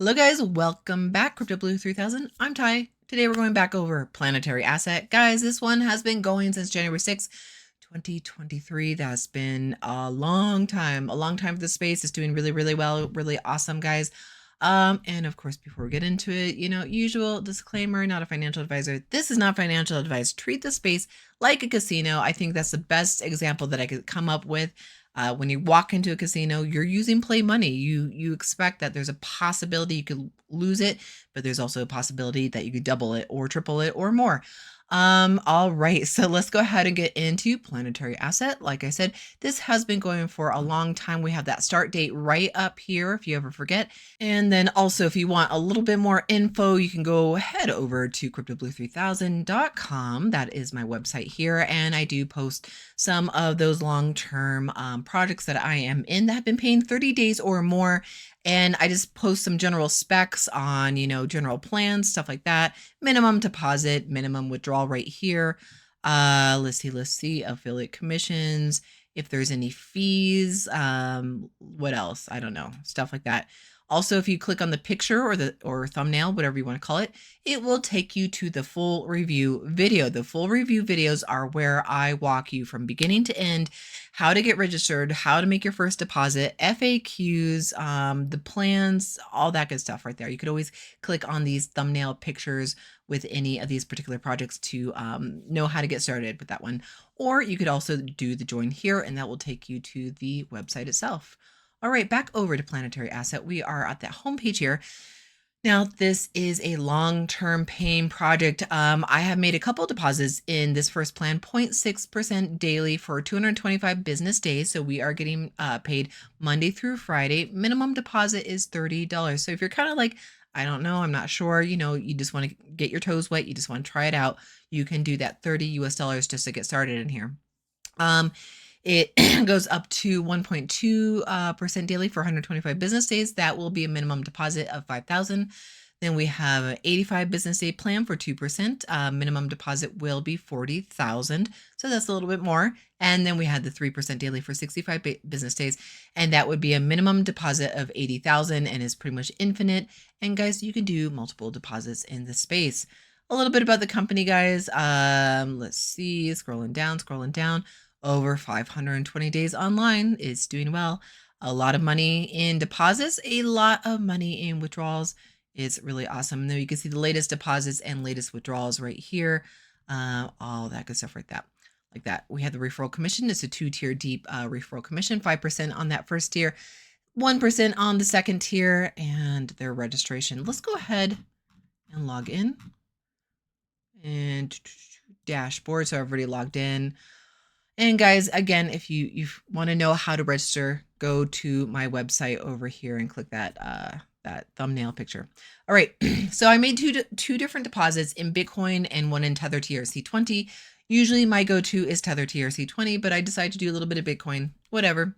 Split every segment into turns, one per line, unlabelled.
Hello guys, welcome back. Crypto Blue 3000. I'm Ty. Today we're going back over Planetary Asset. Guys, this one has been going since January 6th, 2023. That's been a long time for the space. It's doing really well, really awesome, guys. And of course, before we get into it, usual disclaimer, not a financial advisor. This is not financial advice. Treat the space like a casino. I think that's the best example that I could come up with. When you walk into a casino, you're using play money. You expect that there's a possibility you could lose it, but there's also a possibility that you could double it or triple it or more. All right, so let's go ahead and get into Planetary Asset. Like I said, this has been going for a long time. We have that start date right up here if you ever forget. And then also, if you want a little bit more info, you can go head over to cryptoblue3000.com. That is my website here. And I do post some of those long-term projects that I am in that have been paying 30 days or more. And I just post some general specs on, general plans, stuff like that. Minimum deposit, minimum withdrawal right here. Let's see, affiliate commissions, if there's any fees, what else? I don't know, stuff like that. Also, if you click on the picture or thumbnail, whatever you want to call it, it will take you to the full review video. The full review videos are where I walk you from beginning to end, how to get registered, how to make your first deposit, FAQs, the plans, all that good stuff right there. You could always click on these thumbnail pictures with any of these particular projects to know how to get started with that one. Or you could also do the join here, and that will take you to the website itself. All right, back over to Planetary Asset. We are at that homepage here. Now, this is a long-term paying project. I have made a couple deposits in this first plan, 0.6% daily for 225 business days. So we are getting paid Monday through Friday. Minimum deposit is $30. So if you're kind of like, I don't know, I'm not sure, you just want to get your toes wet, you just want to try it out, you can do that $30 US just to get started in here. It goes up to 1.2% daily for 125 business days. That will be a minimum deposit of $5,000. Then we have an 85 business day plan for 2%. Minimum deposit will be $40,000. So that's a little bit more. And then we had the 3% daily for 65 business days. And that would be a minimum deposit of $80,000 and is pretty much infinite. And guys, you can do multiple deposits in this space. A little bit about the company, guys. Let's see, scrolling down. Over 520 days online. It's doing well. A lot of money in deposits, a lot of money in withdrawals. It's really awesome. And then you can see the latest deposits and latest withdrawals right here. All that good stuff right there. Like that. We have the referral commission. It's a 2-tier deep referral commission, 5% on that first tier, 1% on the second tier, and their registration. Let's go ahead and log in. And dashboard. So I've already logged in. And guys, again, if you want to know how to register, go to my website over here and click that that thumbnail picture. All right, so I made two different deposits in Bitcoin and one in Tether TRC20. Usually my go-to is Tether TRC20, but I decided to do a little bit of Bitcoin, whatever.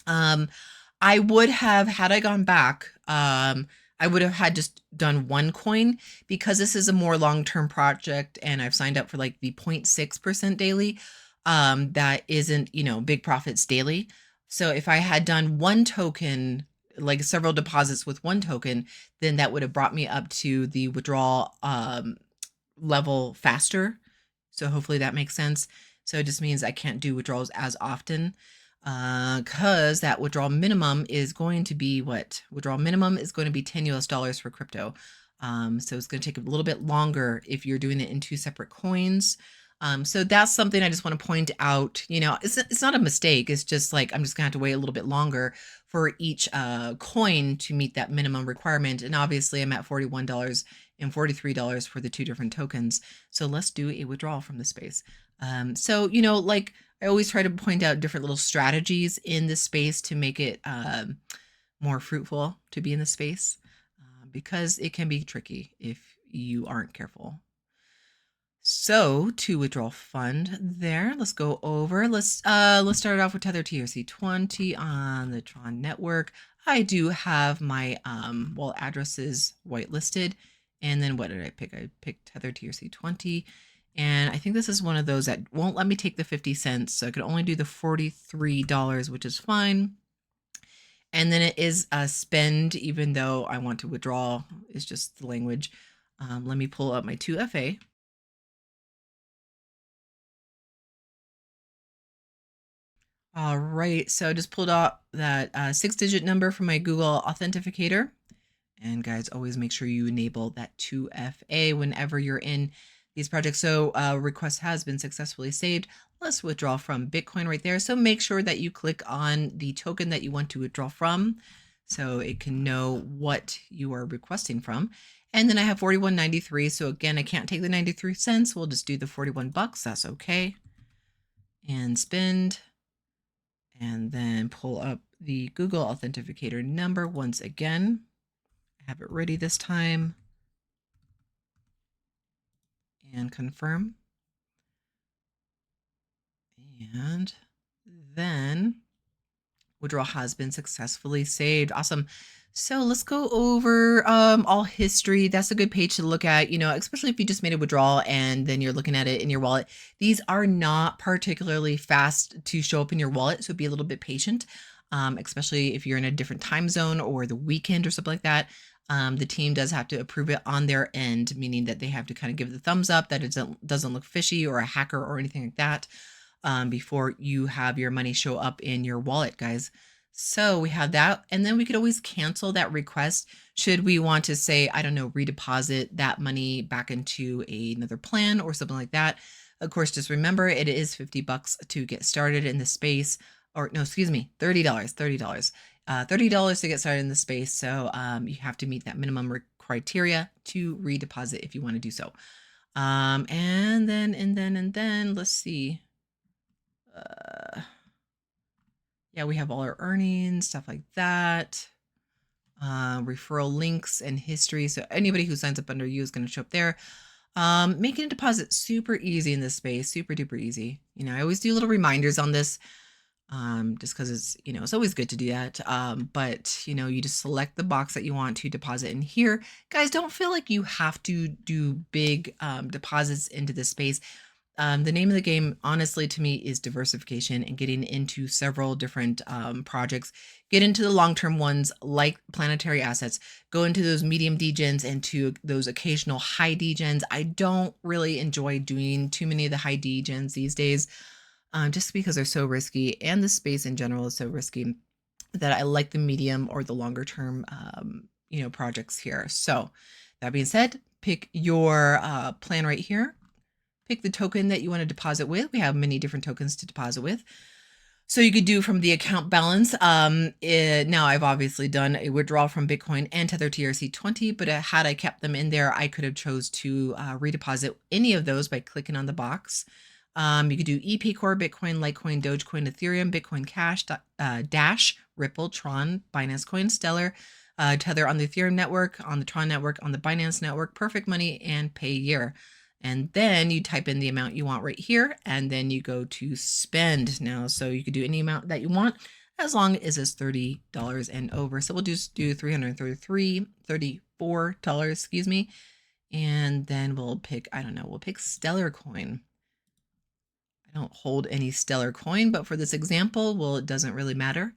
I would have, had I gone back, I would have had just done one coin because this is a more long-term project and I've signed up for like the 0.6% daily. That isn't, big profits daily. So if I had done one token, like several deposits with one token, then that would have brought me up to the withdrawal level faster. So hopefully that makes sense. So it just means I can't do withdrawals as often because that withdrawal minimum is going to be what? Withdrawal minimum is going to be $10 US for crypto. So it's going to take a little bit longer if you're doing it in two separate coins. So that's something I just want to point out. It's not a mistake. It's just like I'm just gonna have to wait a little bit longer for each coin to meet that minimum requirement. And obviously I'm at $41 and $43 for the two different tokens. So let's do a withdrawal from the space. So like I always try to point out different little strategies in this space to make it more fruitful to be in the space because it can be tricky if you aren't careful. So to withdraw fund there, let's go over. Let's start off with Tether TRC20 on the Tron network. I do have my addresses whitelisted. And then what did I pick? I picked Tether TRC20. And I think this is one of those that won't let me take the 50 cents. So I could only do the $43, which is fine. And then it is a spend, even though I want to withdraw, is just the language. Let me pull up my 2FA. All right, so I just pulled out that 6-digit number from my Google Authenticator. And guys, always make sure you enable that 2FA whenever you're in these projects. So request has been successfully saved. Let's withdraw from Bitcoin right there. So make sure that you click on the token that you want to withdraw from so it can know what you are requesting from. And then I have 41.93. So again, I can't take the 93 cents. We'll just do the 41 bucks. That's okay. And spend. And then pull up the Google Authenticator number once again. I have it ready this time. And confirm. And then withdrawal has been successfully saved. Awesome. So let's go over all history. That's a good page to look at, especially if you just made a withdrawal and then you're looking at it in your wallet. These are not particularly fast to show up in your wallet, so be a little bit patient, especially if you're in a different time zone or the weekend or something like that. The team does have to approve it on their end, meaning that they have to kind of give the thumbs up that it doesn't look fishy or a hacker or anything like that. Before you have your money show up in your wallet, guys. So we have that. And then we could always cancel that request should we want to say, I don't know, redeposit that money back into another plan or something like that. Of course, just remember it is 50 bucks to get started in the space, or no, excuse me, $30, $30 to get started in the space. So you have to meet that minimum criteria to redeposit if you want to do so. And then let's see. Yeah, we have all our earnings, stuff like that. Referral links and history. So anybody who signs up under you is going to show up there. Making a deposit, super easy in this space, super duper easy. I always do little reminders on this, just because it's, it's always good to do that. But you just select the box that you want to deposit in here. Guys, don't feel like you have to do big deposits into this space. The name of the game, honestly, to me, is diversification and getting into several different projects. Get into the long-term ones like Planetary Assets. Go into those medium degens and to those occasional high degens. I don't really enjoy doing too many of the high degens these days, just because they're so risky, and the space in general is so risky that I like the medium or the longer-term, projects here. So that being said, pick your plan right here. Pick the token that you want to deposit with. We have many different tokens to deposit with. So you could do from the account balance. Now I've obviously done a withdrawal from Bitcoin and Tether TRC20, but had I kept them in there, I could have chose to redeposit any of those by clicking on the box. You could do EP Core, Bitcoin, Litecoin, Dogecoin, Ethereum, Bitcoin Cash, Dash, Ripple, Tron, Binance Coin, Stellar, Tether on the Ethereum network, on the Tron network, on the Binance network, Perfect Money, and Pay Year. And then you type in the amount you want right here, and then you go to spend now. So you could do any amount that you want as long as it's $30 and over. So we'll just do $34, excuse me. And then we'll pick, I don't know, we'll pick Stellar Coin. I don't hold any Stellar Coin, but for this example, well, it doesn't really matter.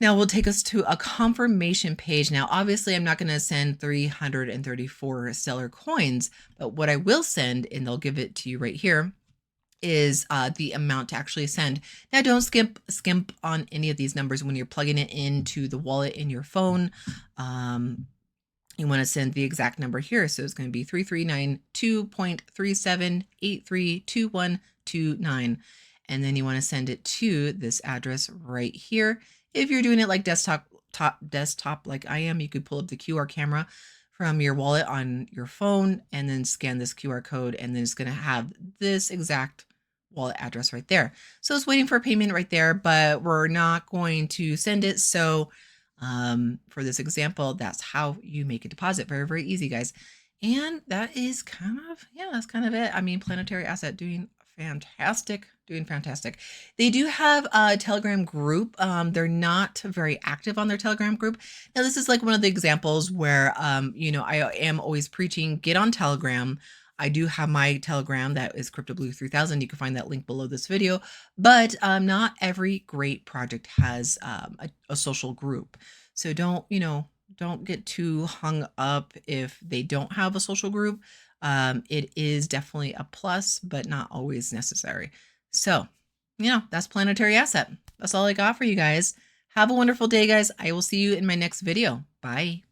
Now we'll take us to a confirmation page. Now, obviously, I'm not going to send 334 Stellar coins, but what I will send, and they'll give it to you right here, is the amount to actually send. Now, don't skimp on any of these numbers when you're plugging it into the wallet in your phone. You want to send the exact number here. So it's going to be 3392.37832129. And then you want to send it to this address right here. If you're doing it like desktop like I am, you could pull up the QR camera from your wallet on your phone and then scan this QR code, and then it's going to have this exact wallet address right there. So it's waiting for payment right there, but we're not going to send it. So for this example, that's how you make a deposit. Very, very easy, guys. And that is that's kind of it. I mean, Planetary Asset doing fantastic. They do have a Telegram group. They're not very active on their Telegram group. Now, this is like one of the examples where, I am always preaching, get on Telegram. I do have my Telegram that is CryptoBlue 3000. You can find that link below this video. But not every great project has a social group. So don't get too hung up if they don't have a social group. It is definitely a plus, but not always necessary. So, that's Planetary Asset. That's all I got for you guys. Have a wonderful day, guys. I will see you in my next video. Bye.